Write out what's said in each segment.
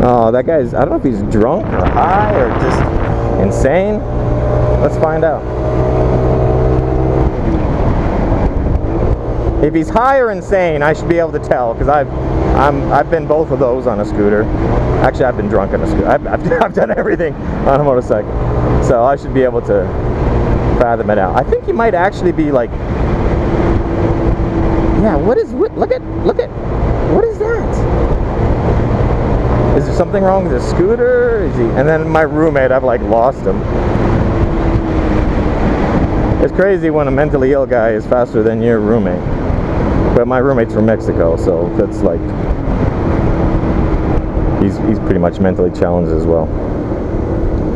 Oh, that guy's, I don't know if he's drunk or high or just insane. Let's find out. If he's high or insane, I should be able to tell, because I've been both of those on a scooter. Actually, I've been drunk on a scooter. I've done everything on a motorcycle, so I should be able to fathom it out. I think he might actually be like, yeah. Look at, what is that? Is there something wrong with the scooter? Is he? And then my roommate, I've like lost him. It's crazy when a mentally ill guy is faster than your roommate. But my roommate's from Mexico, so that's like, he's pretty much mentally challenged as well.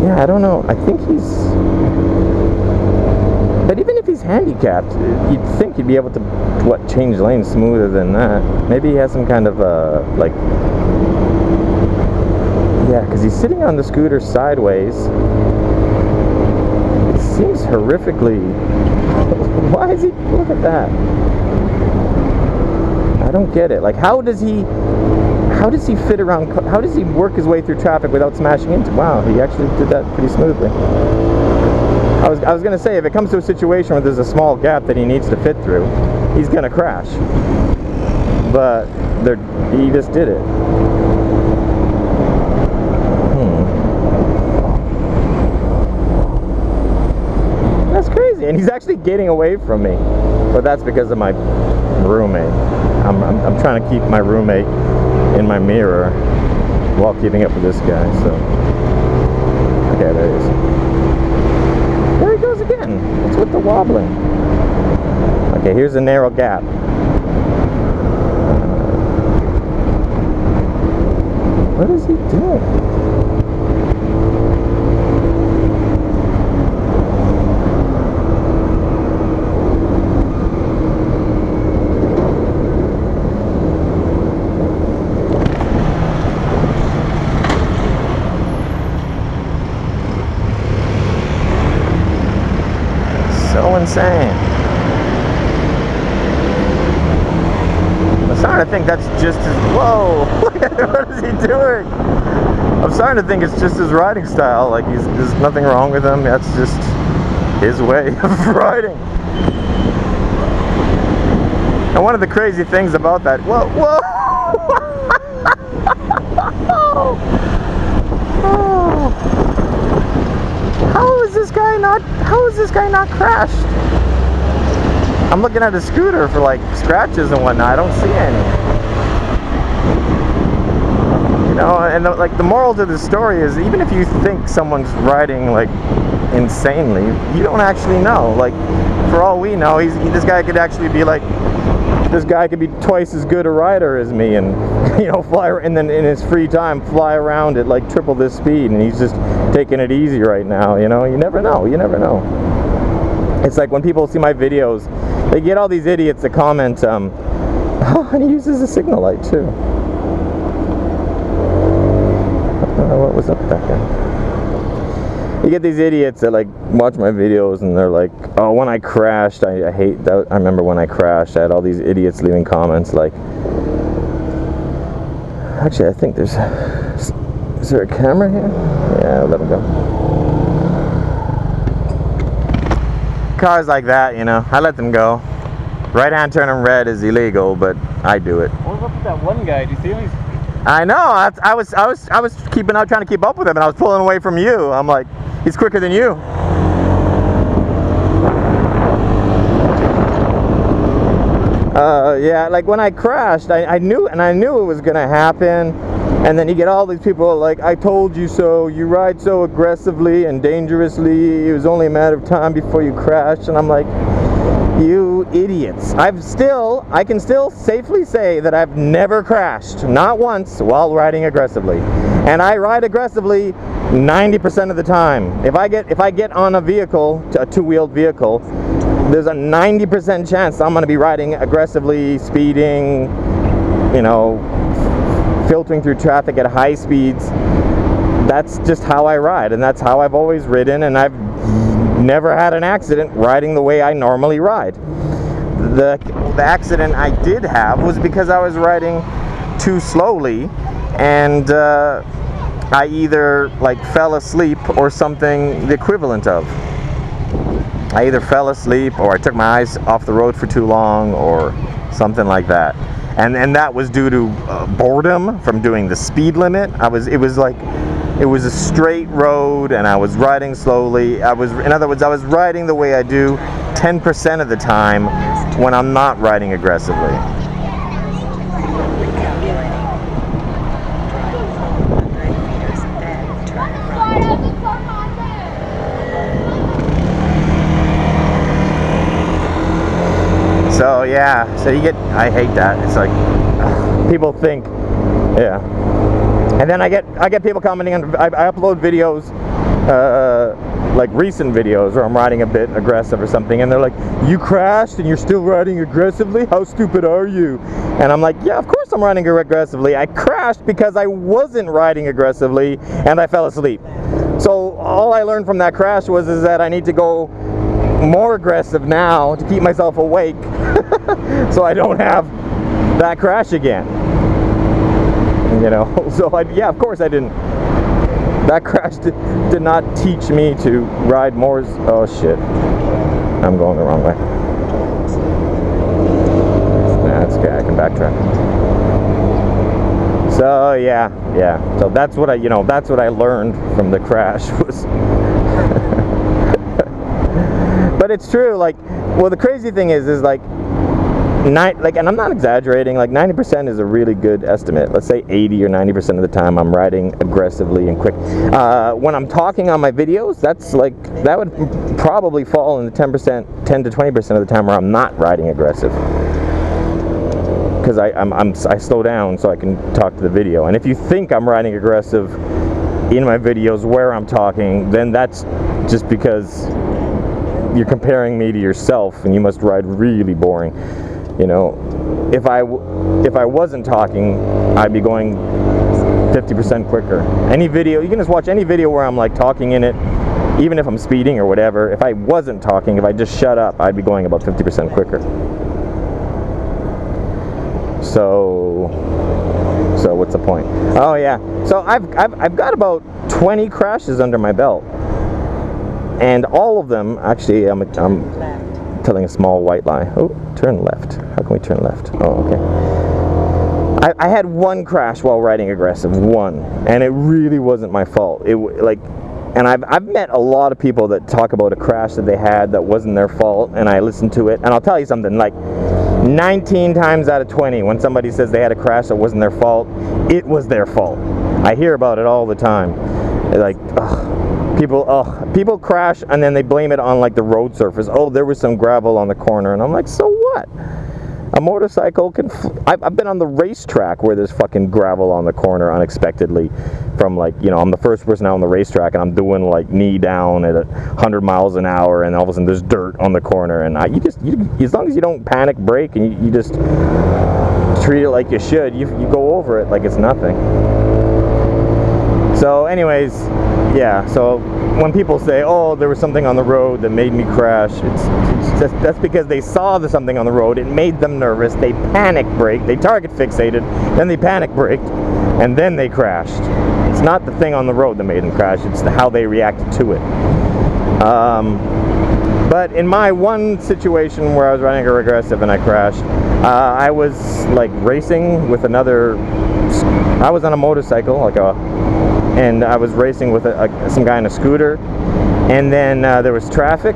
Yeah, I don't know. I think he's, but even if he's handicapped, you'd think he'd be able to, what, change lanes smoother than that. Maybe he has some kind of like, yeah, because he's sitting on the scooter sideways. It seems horrifically, why is he, look at that. I don't get it. Like, how does he fit around, how does he work his way through traffic without smashing into? Wow, he actually did that pretty smoothly. I was going to say, if it comes to a situation where there's a small gap that he needs to fit through, he's going to crash. But he just did it. That's crazy. And he's actually getting away from me. But that's because of my roommate. I'm trying to keep my roommate in my mirror while keeping up with this guy, so. Okay, there he is. There he goes again. What's with the wobbling? Okay, here's a narrow gap. What is he doing? Insane. I'm starting to think that's just as, whoa, what is he doing? I'm starting to think it's just his riding style, like there's nothing wrong with him, that's just his way of riding. And one of the crazy things about that, whoa, How is this guy not crashed? I'm looking at a scooter for like scratches and whatnot. I don't see any. You know, and like the moral to the story is, even if you think someone's riding like insanely, you don't actually know. Like, for all we know, this guy could actually be like, this guy could be twice as good a rider as me, and you know, fly, and then in his free time fly around at like triple this speed, and he's just taking it easy right now. You know, you never know. It's like when people see my videos, they get all these idiots that comment, oh, and he uses a signal light too. What was up with that guy? You get these idiots that like watch my videos and they're like, oh, when I crashed, I hate that. I remember when I crashed, I had all these idiots leaving comments like, actually, I think is there a camera here? Yeah, let him go. Cars like that, you know, I let them go. Right hand turning red is illegal, but I do it. What was up with that one guy? Do you see him? I know. I was keeping up, trying to keep up with him, and I was pulling away from you. I'm like, he's quicker than you. Yeah, like when I crashed, I knew it was gonna happen. And then you get all these people like, I told you so, you ride so aggressively and dangerously, it was only a matter of time before you crashed. And I'm like, you idiots. I can still safely say that I've never crashed, not once, while riding aggressively. And I ride aggressively 90% of the time. If I get on a vehicle, a two-wheeled vehicle, there's a 90% chance I'm gonna be riding aggressively, speeding, you know, filtering through traffic at high speeds. That's just how I ride, and that's how I've always ridden, and I've never had an accident riding the way I normally ride. The accident I did have was because I was riding too slowly and I either like fell asleep or something the equivalent of. I either fell asleep or I took my eyes off the road for too long or something like that. And that was due to boredom from doing the speed limit. It was a straight road and I was riding slowly. In other words, I was riding the way I do 10% of the time when I'm not riding aggressively. So yeah, I hate that. It's like people think, yeah. And then I get people commenting on. I upload videos, like recent videos where I'm riding a bit aggressive or something, and they're like, "You crashed and you're still riding aggressively? How stupid are you?" And I'm like, "Yeah, of course I'm riding aggressively. I crashed because I wasn't riding aggressively and I fell asleep. So all I learned from that crash is that I need to go more aggressive now to keep myself awake, so I don't have that crash again." You know, so yeah, of course I didn't. That crash did not teach me to ride more. Oh shit, I'm going the wrong way. That's okay, I can backtrack. So yeah. So that's what I learned from the crash was. But it's true. Like, well, the crazy thing is like. And I'm not exaggerating, like 90% is a really good estimate. Let's say 80 or 90% of the time I'm riding aggressively and quick. When I'm talking on my videos, that would probably fall in the 10 to 20% of the time where I'm not riding aggressive. Because I slow down so I can talk to the video. And if you think I'm riding aggressive in my videos where I'm talking, then that's just because you're comparing me to yourself and you must ride really boring. You know, if I wasn't talking, I'd be going 50% quicker. Any video, you can just watch any video where I'm like talking in it, even if I'm speeding or whatever. If I wasn't talking, if I just shut up, I'd be going about 50% quicker. So what's the point? Oh yeah, so I've got about 20 crashes under my belt, and all of them actually I'm telling a small white lie. Oh, turn left. How can we turn left? Oh, okay. I had one crash while riding aggressive, one, and it really wasn't my fault. And I've met a lot of people that talk about a crash that they had that wasn't their fault, and I listened to it, and I'll tell you something, like 19 times out of 20, when somebody says they had a crash that wasn't their fault, it was their fault. I hear about it all the time. Like, ugh. People crash and then they blame it on like the road surface. Oh, there was some gravel on the corner, and I'm like, so what? A motorcycle can. I've been on the racetrack where there's fucking gravel on the corner unexpectedly. From like, you know, I'm the first person out on the racetrack and I'm doing like knee down at 100 miles an hour, and all of a sudden there's dirt on the corner, and as long as you don't panic brake and you just treat it like you should, you go over it like it's nothing. So anyways, yeah, so when people say, oh, there was something on the road that made me crash, that's because they saw something on the road, it made them nervous, they panic braked, they target fixated, then they panic braked, and then they crashed. It's not the thing on the road that made them crash, it's how they reacted to it. But in my one situation where I was riding aggressive and I crashed, I was like racing with I was on a motorcycle, and I was racing with some guy on a scooter, and then there was traffic,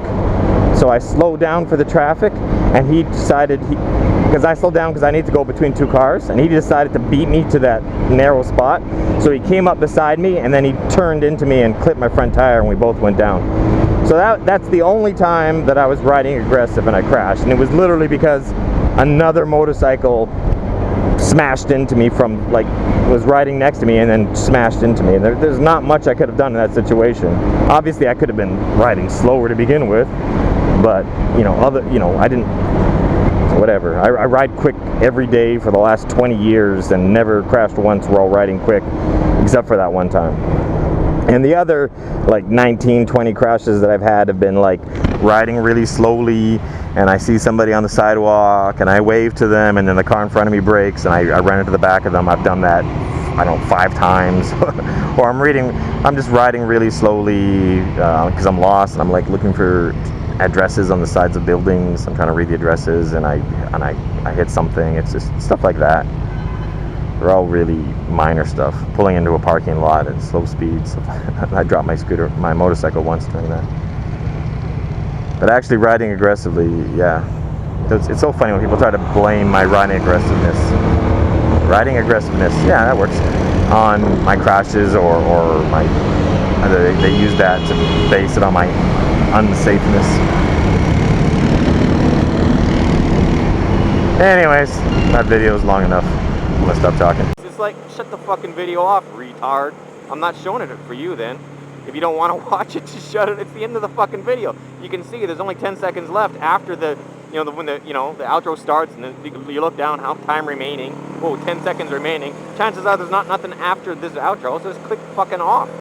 so I slowed down for the traffic, and he decided, because I slowed down because I need to go between two cars, and he decided to beat me to that narrow spot, so he came up beside me, and then he turned into me and clipped my front tire, and we both went down. So that's the only time that I was riding aggressive and I crashed, and it was literally because another motorcycle smashed into me was riding next to me and then smashed into me. And there's not much I could have done in that situation. Obviously I could have been riding slower to begin with, but I didn't, whatever. I ride quick every day for the last 20 years and never crashed once while riding quick, except for that one time. And the other like 19, 20 crashes that I've had have been like riding really slowly, and I see somebody on the sidewalk and I wave to them, and then the car in front of me brakes and I run into the back of them. I've done that I don't know, 5 times. Or I'm just riding really slowly because I'm lost, and I'm like looking for addresses on the sides of buildings. I'm trying to read the addresses, and I hit something. It's just stuff like that. They're all really minor stuff. Pulling into a parking lot at slow speeds. I dropped my motorcycle once doing that. But actually riding aggressively, yeah. It's so funny when people try to blame my riding aggressiveness. Riding aggressiveness, yeah, that works. On my crashes or my... They use that to base it on my unsafeness. Anyways, that video is long enough. I'm gonna stop talking. It's like, shut the fucking video off, retard. I'm not showing it for you then. If you don't want to watch it, just shut it. It's the end of the fucking video. You can see there's only 10 seconds left after the, when the outro starts, and then you look down, how time remaining. Oh, 10 seconds remaining. Chances are there's not nothing after this outro, so just click fucking off.